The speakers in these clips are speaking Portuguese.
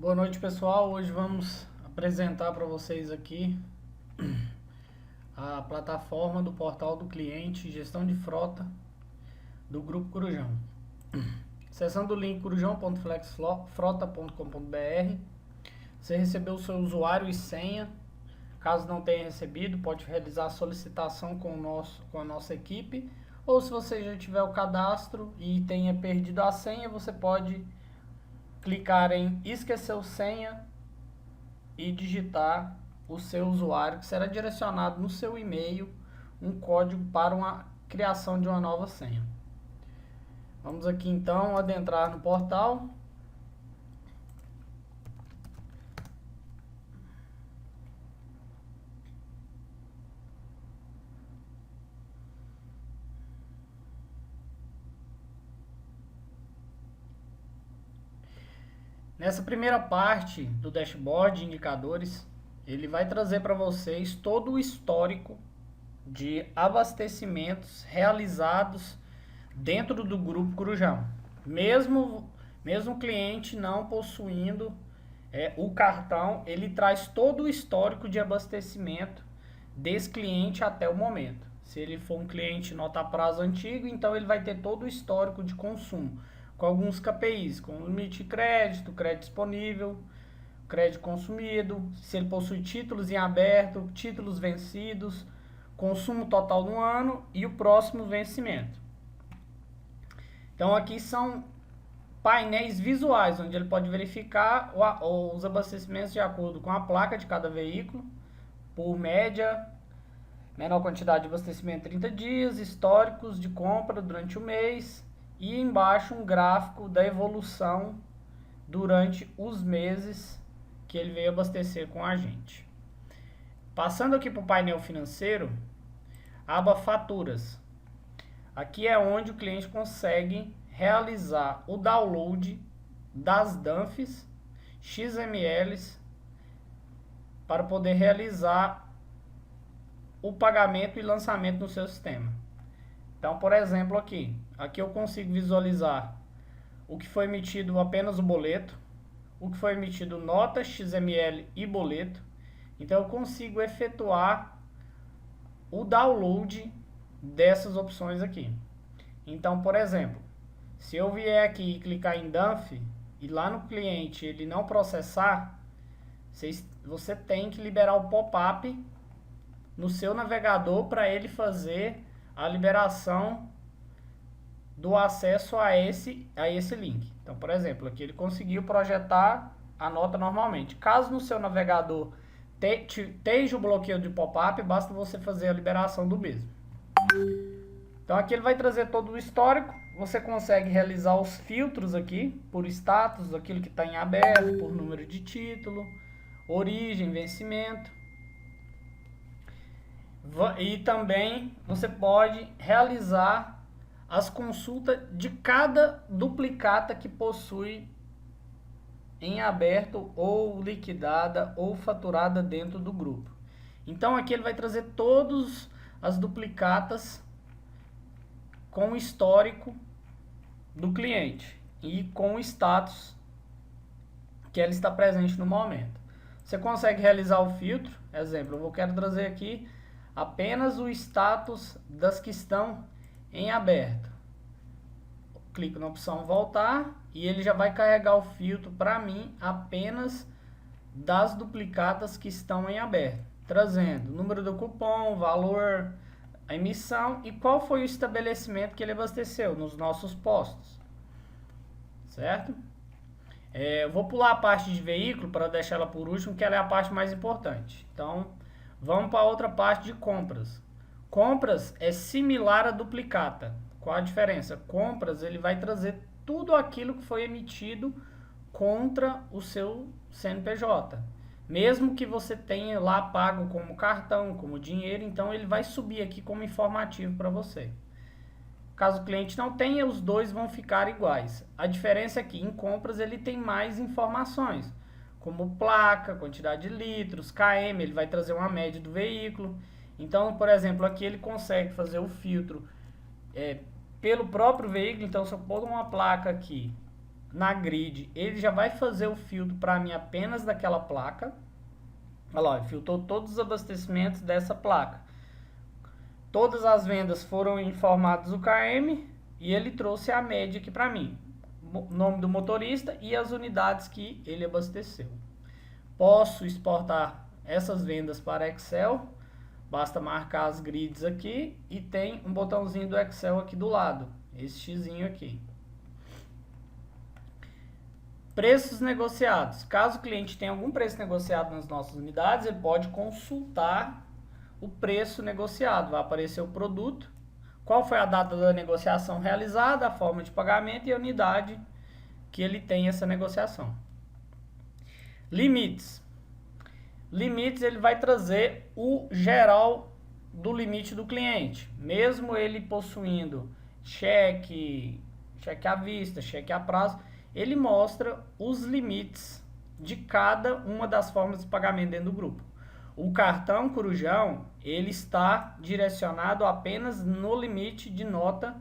Boa noite, pessoal. Hoje vamos apresentar para vocês aqui a plataforma do portal do cliente, gestão de frota do Grupo Corujão. Acessando o link corujão.flexfrota.com.br, você recebeu o seu usuário e senha. Caso não tenha recebido, pode realizar a solicitação com a nossa equipe, ou se você já tiver o cadastro e tenha perdido a senha, você pode clicar em esquecer senha e digitar o seu usuário, que será direcionado no seu e-mail um código para uma criação de uma nova senha. Vamos aqui então adentrar no portal. Nessa primeira parte do dashboard de indicadores, ele vai trazer para vocês todo o histórico de abastecimentos realizados dentro do Grupo Corujão. Mesmo o cliente não possuindo o cartão, ele traz todo o histórico de abastecimento desse cliente até o momento. Se ele for um cliente nota prazo antigo, então ele vai ter todo o histórico de consumo, com alguns KPIs, como limite de crédito, crédito disponível, crédito consumido, se ele possui títulos em aberto, títulos vencidos, consumo total no ano e o próximo vencimento. Então aqui são painéis visuais, onde ele pode verificar os abastecimentos de acordo com a placa de cada veículo, por média, menor quantidade de abastecimento 30 dias, históricos de compra durante o mês, e embaixo um gráfico da evolução durante os meses que ele veio abastecer com a gente. Passando aqui para o painel financeiro, aba faturas. Aqui é onde o cliente consegue realizar o download das DANFs, XMLs, para poder realizar o pagamento e lançamento no seu sistema. Então, por exemplo, aqui eu consigo visualizar o que foi emitido apenas o boleto, o que foi emitido nota, XML e boleto. Então, eu consigo efetuar o download dessas opções aqui. Então, por exemplo, se eu vier aqui e clicar em DANF e lá no cliente ele não processar, você tem que liberar o pop-up no seu navegador para ele fazer a liberação do acesso a esse link. Então, por exemplo, aqui ele conseguiu projetar a nota normalmente. Caso no seu navegador esteja o bloqueio de pop-up, basta você fazer a liberação do mesmo. Então aqui ele vai trazer todo o histórico. Você consegue realizar os filtros aqui por status, aquilo que está em aberto, por número de título, origem, vencimento. E também você pode realizar as consultas de cada duplicata que possui em aberto ou liquidada ou faturada dentro do grupo. Então aqui ele vai trazer todas as duplicatas com o histórico do cliente e com o status que ela está presente no momento. Você consegue realizar o filtro. Exemplo, eu quero trazer aqui apenas o status das que estão em aberto. Clico na opção voltar e ele já vai carregar o filtro para mim apenas das duplicatas que estão em aberto, trazendo o número do cupom, valor, a emissão e qual foi o estabelecimento que ele abasteceu nos nossos postos, certo? Eu vou pular a parte de veículo para deixar ela por último, que ela é a parte mais importante. Então, vamos para a outra parte de compras. Compras é similar a duplicata. Qual a diferença? Compras, ele vai trazer tudo aquilo que foi emitido contra o seu CNPJ. Mesmo que você tenha lá pago como cartão, como dinheiro, então ele vai subir aqui como informativo para você. Caso o cliente não tenha, os dois vão ficar iguais. A diferença é que em compras ele tem mais informações, como placa, quantidade de litros, km, ele vai trazer uma média do veículo. Então, por exemplo, aqui ele consegue fazer o filtro pelo próprio veículo. Então, se eu pôr uma placa aqui na grid, ele já vai fazer o filtro para mim apenas daquela placa. Olha lá, ele filtrou todos os abastecimentos dessa placa. Todas as vendas foram informadas do KM e ele trouxe a média aqui para mim. O nome do motorista e as unidades que ele abasteceu. Posso exportar essas vendas para Excel. Basta marcar as grids aqui e tem um botãozinho do Excel aqui do lado. Esse xizinho aqui. Preços negociados. Caso o cliente tenha algum preço negociado nas nossas unidades, ele pode consultar o preço negociado. Vai aparecer o produto, qual foi a data da negociação realizada, a forma de pagamento e a unidade que ele tem essa negociação. Limites. Limites, ele vai trazer o geral do limite do cliente. Mesmo ele possuindo cheque à vista, cheque a prazo, ele mostra os limites de cada uma das formas de pagamento dentro do grupo. O cartão Corujão, ele está direcionado apenas no limite de nota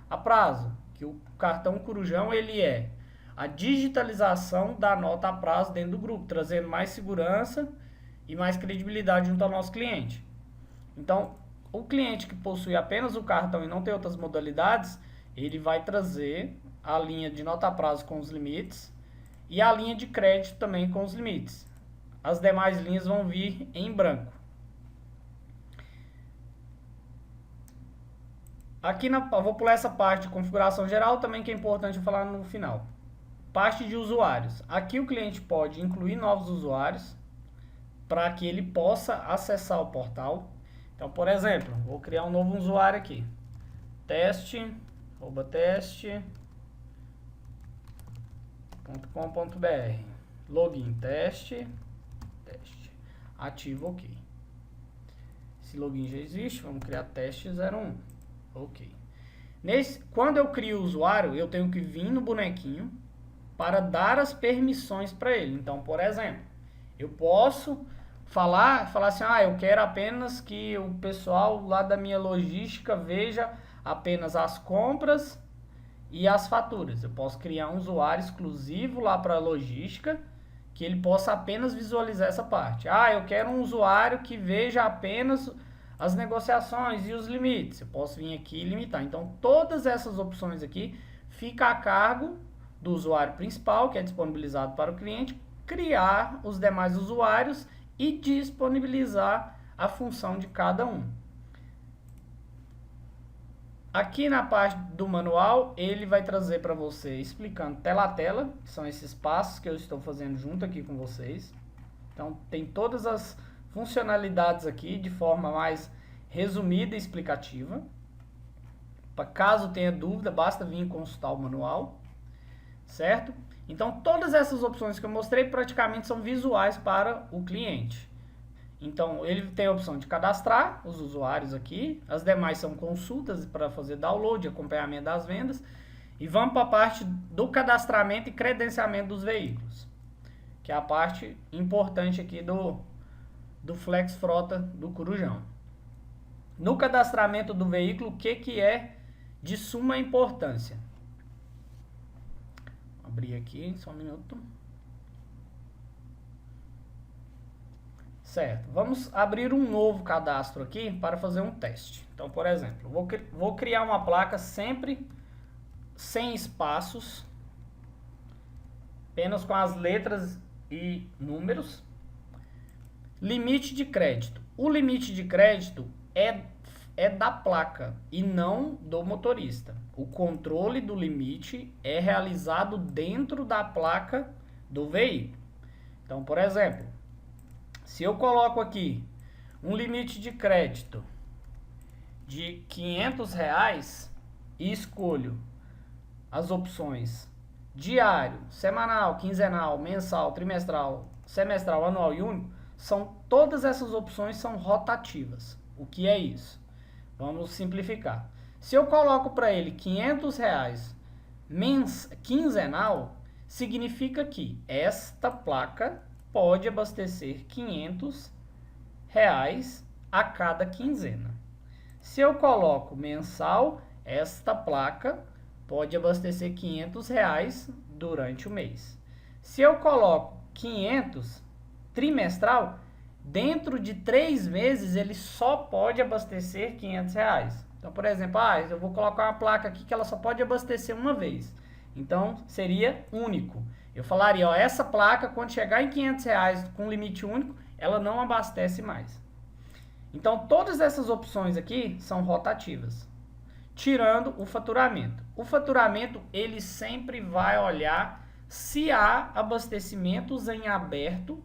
a prazo. Que o cartão Corujão, ele é a digitalização da nota a prazo dentro do grupo, trazendo mais segurança e mais credibilidade junto ao nosso cliente. Então, o cliente que possui apenas o cartão e não tem outras modalidades, ele vai trazer a linha de nota a prazo com os limites e a linha de crédito também com os limites. As demais linhas vão vir em branco. Aqui vou pular essa parte de configuração geral também, que é importante eu falar no final. Parte de usuários. Aqui o cliente pode incluir novos usuários para que ele possa acessar o portal. Então, por exemplo, vou criar um novo usuário aqui. teste.com.br. Login, teste. Ativo, ok. Esse login já existe, vamos criar teste 01. Ok. Quando eu crio o usuário, eu tenho que vir no bonequinho para dar as permissões para ele. Então, por exemplo, eu posso falar assim, eu quero apenas que o pessoal lá da minha logística veja apenas as compras e as faturas. Eu posso criar um usuário exclusivo lá para a logística, que ele possa apenas visualizar essa parte. Eu quero um usuário que veja apenas as negociações e os limites. Eu posso vir aqui e limitar. Então, todas essas opções aqui ficam a cargo do usuário principal, que é disponibilizado para o cliente, criar os demais usuários e disponibilizar a função de cada um. Aqui na parte do manual, ele vai trazer para você explicando tela a tela, que são esses passos que eu estou fazendo junto aqui com vocês. Então, tem todas as funcionalidades aqui de forma mais resumida e explicativa. Caso tenha dúvida, basta vir consultar o manual, certo? Então, todas essas opções que eu mostrei praticamente são visuais para o cliente. Então, ele tem a opção de cadastrar os usuários aqui. As demais são consultas para fazer download, acompanhamento das vendas. E vamos para a parte do cadastramento e credenciamento dos veículos, que é a parte importante aqui do Flex Frota do Corujão. No cadastramento do veículo, o que é de suma importância? Vou abrir aqui, só um minuto. Certo, vamos abrir um novo cadastro aqui para fazer um teste. Então, por exemplo, vou criar uma placa sempre sem espaços, apenas com as letras e números. Limite de crédito. O limite de crédito é da placa e não do motorista. O controle do limite é realizado dentro da placa do veículo. Então, por exemplo, se eu coloco aqui um limite de crédito de R$500 e escolho as opções diário, semanal, quinzenal, mensal, trimestral, semestral, anual e único, todas essas opções são rotativas. O que é isso? Vamos simplificar. Se eu coloco para ele R$500 quinzenal, significa que esta placa pode abastecer R$500 a cada quinzena. Se eu coloco mensal, esta placa pode abastecer R$500 durante o mês. Se eu coloco 500 trimestral, dentro de 3 meses ele só pode abastecer R$ 500. Então, por exemplo, eu vou colocar uma placa aqui que ela só pode abastecer uma vez. Então, seria único. Eu falaria, essa placa, quando chegar em R$ 500 com limite único, ela não abastece mais. Então, todas essas opções aqui são rotativas, tirando o faturamento. O faturamento, ele sempre vai olhar se há abastecimentos em aberto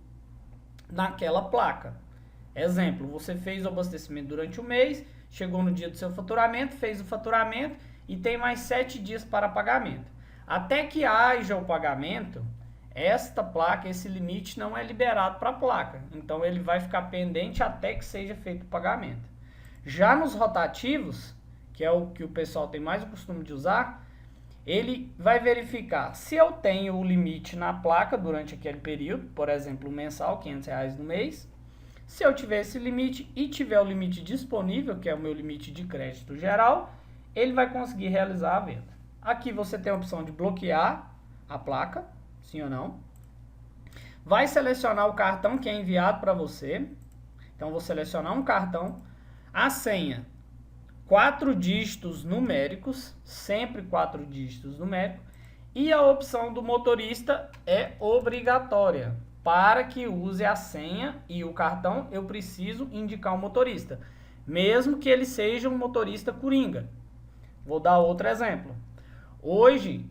naquela placa. Exemplo, você fez o abastecimento durante o mês, chegou no dia do seu faturamento, fez o faturamento e tem mais 7 dias para pagamento. Até que haja o pagamento, esta placa, esse limite não é liberado para a placa. Então, ele vai ficar pendente até que seja feito o pagamento. Já nos rotativos, que é o que o pessoal tem mais o costume de usar, ele vai verificar se eu tenho o limite na placa durante aquele período, por exemplo, mensal, R$ 500 no mês. Se eu tiver esse limite e tiver o limite disponível, que é o meu limite de crédito geral, ele vai conseguir realizar a venda. Aqui você tem a opção de bloquear a placa, sim ou não. Vai selecionar o cartão que é enviado para você. Então, vou selecionar um cartão. A senha, 4 dígitos numéricos, sempre 4 dígitos numéricos. E a opção do motorista é obrigatória. Para que use a senha e o cartão, eu preciso indicar o motorista, mesmo que ele seja um motorista coringa. Vou dar outro exemplo. Hoje,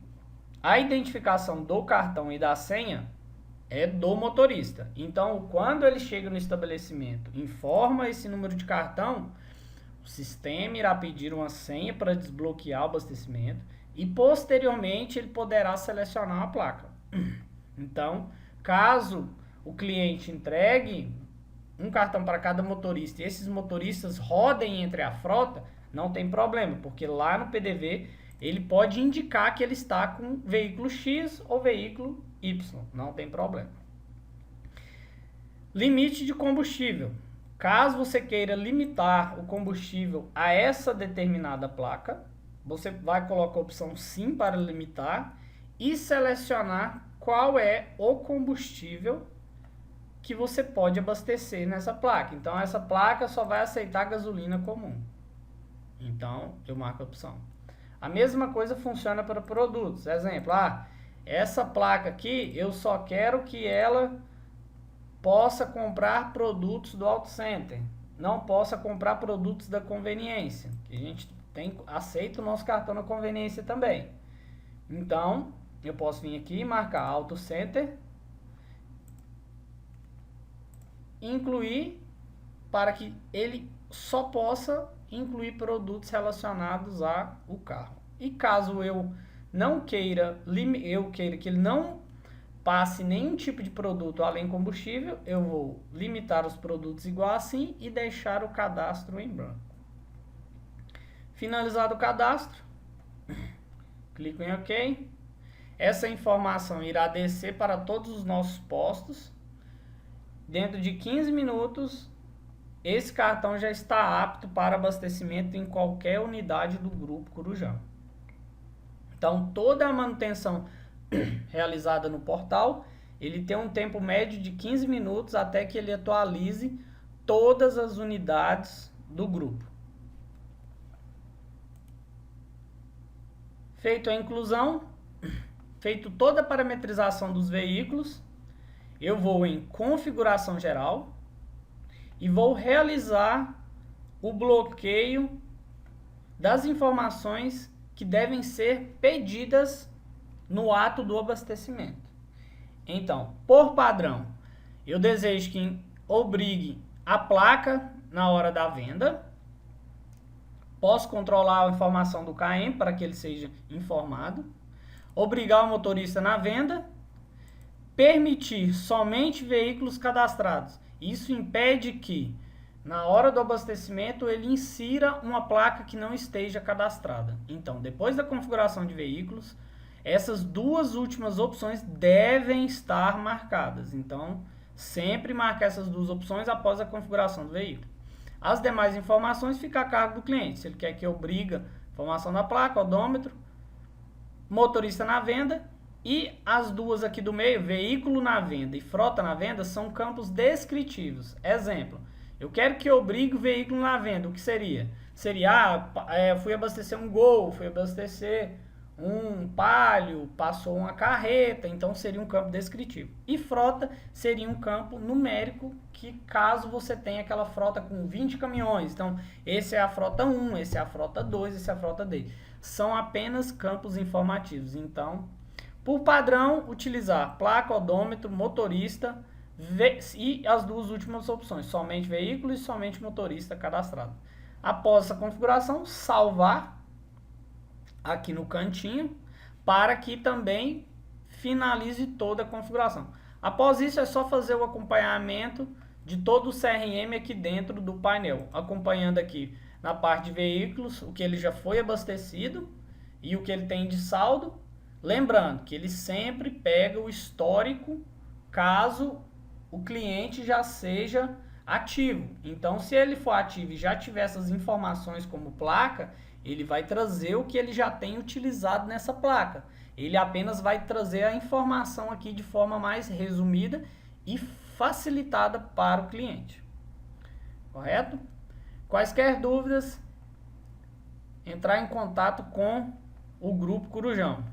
a identificação do cartão e da senha é do motorista. Então, quando ele chega no estabelecimento, informa esse número de cartão, o sistema irá pedir uma senha para desbloquear o abastecimento e, posteriormente, ele poderá selecionar a placa. Então, caso o cliente entregue um cartão para cada motorista e esses motoristas rodem entre a frota, não tem problema, porque lá no PDV ele pode indicar que ele está com veículo X ou veículo Y, não tem problema. Limite de combustível. Caso você queira limitar o combustível a essa determinada placa, você vai colocar a opção sim para limitar e selecionar qual é o combustível que você pode abastecer nessa placa. Então, essa placa só vai aceitar gasolina comum. Então, eu marco a opção. A mesma coisa funciona para produtos. Exemplo, essa placa aqui, eu só quero que ela possa comprar produtos do Auto Center. Não possa comprar produtos da conveniência. A gente aceita o nosso cartão na conveniência também. Então, eu posso vir aqui e marcar Auto Center, incluir, para que ele só possa incluir produtos relacionados ao carro. E caso eu não queira, que ele não passe nenhum tipo de produto além combustível, eu vou limitar os produtos igual assim e deixar o cadastro em branco. Finalizado o cadastro, clico em OK. Essa informação irá descer para todos os nossos postos. Dentro de 15 minutos, esse cartão já está apto para abastecimento em qualquer unidade do Grupo Corujão. Então, toda a manutenção realizada no portal, ele tem um tempo médio de 15 minutos até que ele atualize todas as unidades do grupo. Feito a inclusão, feito toda a parametrização dos veículos, eu vou em configuração geral e vou realizar o bloqueio das informações que devem ser pedidas no ato do abastecimento. Então, por padrão, eu desejo que obrigue a placa na hora da venda. Posso controlar a informação do KM para que ele seja informado. Obrigar o motorista na venda. Permitir somente veículos cadastrados. Isso impede que, na hora do abastecimento, ele insira uma placa que não esteja cadastrada. Então, depois da configuração de veículos, essas duas últimas opções devem estar marcadas. Então, sempre marcar essas duas opções após a configuração do veículo. As demais informações ficam a cargo do cliente. Se ele quer que eu obrigue a informação da placa, odômetro, motorista na venda, E as duas aqui do meio, veículo na venda e frota na venda, são campos descritivos. Exemplo, eu quero que obrigue o veículo na venda. O que seria? Seria, fui abastecer um Gol, fui abastecer um Palio, passou uma carreta, então seria um campo descritivo. E frota seria um campo numérico, que caso você tenha aquela frota com 20 caminhões, então esse é a frota 1, esse é a frota 2, esse é a frota D. São apenas campos informativos. Então, por padrão, utilizar placa, odômetro, motorista e as duas últimas opções, somente veículo e somente motorista cadastrado. Após essa configuração, salvar aqui no cantinho para que também finalize toda a configuração. Após isso, é só fazer o acompanhamento de todo o CRM aqui dentro do painel, acompanhando aqui na parte de veículos o que ele já foi abastecido e o que ele tem de saldo. Lembrando que ele sempre pega o histórico caso o cliente já seja ativo. Então, se ele for ativo e já tiver essas informações como placa, ele vai trazer o que ele já tem utilizado nessa placa. Ele apenas vai trazer a informação aqui de forma mais resumida e facilitada para o cliente. Correto? Quaisquer dúvidas, entrar em contato com o Grupo Corujão.